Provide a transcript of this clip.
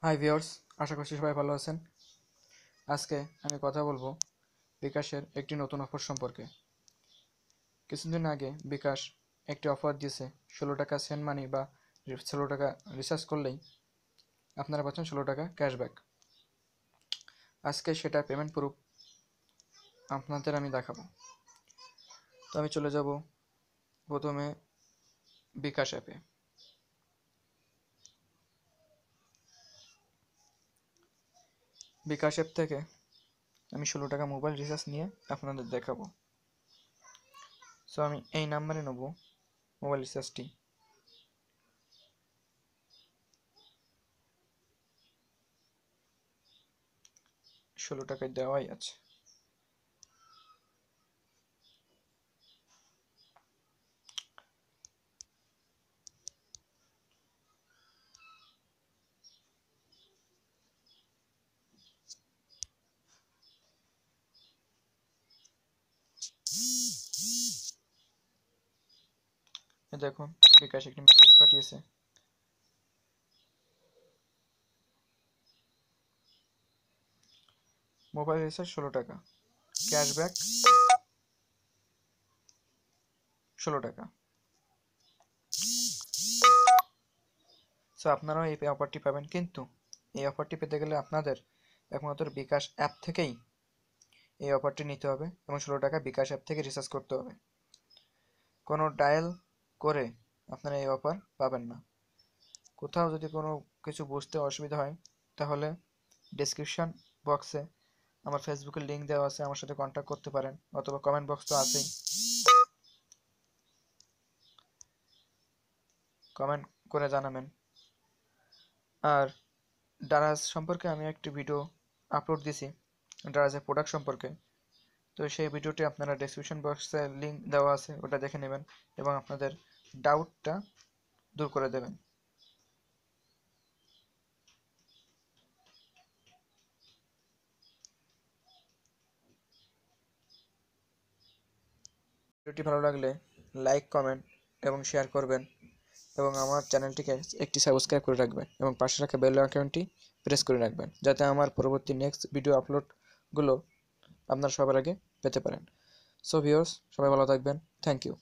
Hi viewers, আশা করছি সবাই ভালো আছেন। আজকে আমি কথা বলবো বিকাশের একটি নতুন অফার সম্পর্কে। কিছুদিন আগে বিকাশ একটি অফার দিয়েছে, 16 টাকা সেন্ড মানি বা 16 টাকা রিচার্জ করলেই আপনারা পাচ্ছেন 16 টাকা ক্যাশব্যাক। আজকে সেটা পেমেন্ট প্রুফ আপনাদের আমি দেখাবো। তো আমি চলে যাব প্রথমে বিকাশ অ্যাপে। বিকাশ অ্যাপ থেকে আমি 16 টাকা মোবাইল রিচার্জ নিয়ে আপনাদের দেখাবো। সো আমি এই নাম্বারে নেব মোবাইল রিচার্জটি। 16 টাকায় দেওয়াই আছে। দেখুন বিকাশ একটি মেসেজ পাঠিয়েছে। মোবাইল রিচার্জ 16 টাকা, ক্যাশব্যাক 16 টাকা। সো আপনারাও এই অফারটি পাবেন, কিন্তু এই অফারটি পেতে গেলে আপনাদের একমাত্র বিকাশ অ্যাপ থেকেই এই অফারটি নিতে হবে এবং 16 টাকা বিকাশ অ্যাপ থেকে রিচার্জ করতে হবে। কোনো ডায়াল করে আপনারা এই অফার পাবেন না। কোথাও যদি কোনো কিছু বুঝতে অসুবিধা হয় তাহলে ডেসক্রিপশন বক্সে আমার ফেসবুকের লিঙ্ক দেওয়া আছে, আমার সাথে কন্ট্যাক্ট করতে পারেন, অথবা কমেন্ট বক্স তো আছেই, কমেন্ট করে জানাবেন। আর ডারাজ সম্পর্কে আমি একটি ভিডিও আপলোড দিয়েছি, ডারাজের প্রোডাক্ট সম্পর্কে। তো সেই ভিডিওটি আপনারা ডেসক্রিপশন বক্সে লিঙ্ক দেওয়া আছে, ওটা দেখে নেবেন এবং আপনাদের ডাউটটা দূর করে দেবেন। ভিডিওটি ভালো লাগলে লাইক, কমেন্ট এবং শেয়ার করবেন এবং আমার চ্যানেলটিকে একটি সাবস্ক্রাইব করে রাখবেন এবং পাশে রাখা বেল আইকনটি প্রেস করে রাখবেন, যাতে আমার পরবর্তী নেক্সট ভিডিও আপলোডগুলো আপনারা সবার আগে পেতে পারেন। সো ভিউয়ার্স, সবাই ভালো থাকবেন। Thank you.